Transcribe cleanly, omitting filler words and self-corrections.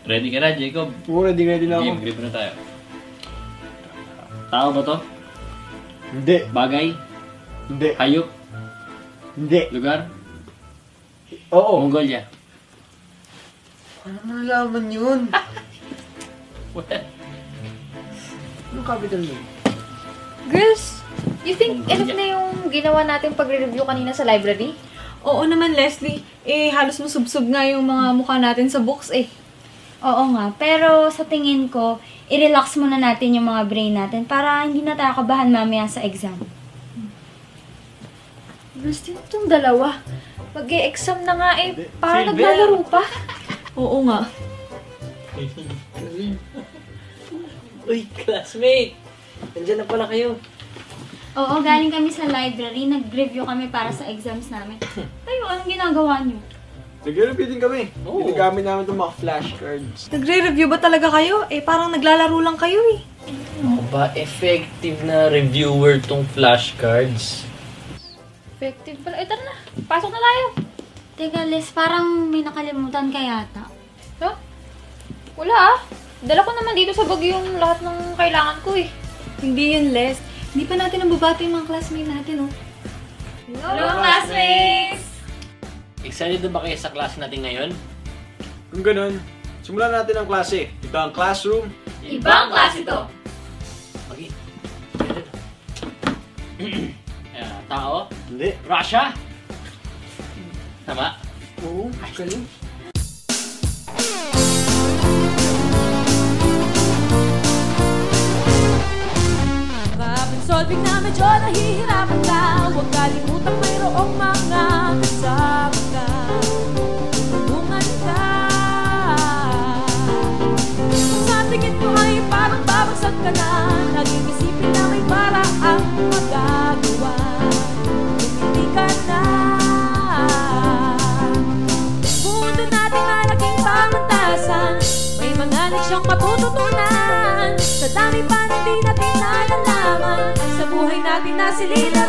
Ready ka na, Jacob? Oo, ready na ako. Game, grip na tayo. Tao ba to? Hindi. Bagay? Hindi. Hayop? Hindi. Lugar? Oo. Mongolia? Ano nalaman yun? Anong capital mo? Girls, you think enough na yung ginawa natin pagre-review kanina sa library? Oo naman, Leslie. Eh, halos masubsob nga yung mga mukha natin sa books eh. Oo nga, pero sa tingin ko, i-relax muna natin yung mga brain natin para hindi na tayo kabahan mamaya sa exam. Girls, itong dalawa. Mag-e-exam na nga eh. Parang Silver. naglalaro pa. Oo nga. Uy, classmate! Nandiyan na pala kayo. Oo, galing kami sa library, nag-review kami para sa exams namin. Kayo, anong ginagawa niyo? Nag-review din kami. Oo. Ginagamit namin itong mga flashcards. Nagre-review ba talaga kayo? Eh, parang naglalaro lang kayo eh. Ako ba, effective na reviewer tong flashcards? Effective pala. Eh, tara na. Pasok na tayo. Teka, Liz, parang may nakalimutan ka yata. No? Wala ah. Dala ko naman dito sa bag yung lahat ng kailangan ko eh. Hindi yun, Les. Hindi pa natin nababati yung mga classmate natin, oh. Hello, classmates! Excited na ba kayo sa klase natin ngayon? Kung ganun, simulan natin ang klase. Ito ang classroom. Ibang klase to. Okay. Tao? Hindi. Russia? Tama? Oo, galing. Problem solving na medyo nahihirapan ka. Huwag kalimutang mayroong mga kasama ka. Tulungan ka. Kung sa tingin mo ay parang babagsak ka na, laging isipin na may paraang magagawa. Kung hindi ka na, mundo natin malaking pamantasan. May mga leksyong matututunan. Sa dami pa hindi natin nalalaman, sa buhay natin nasilid na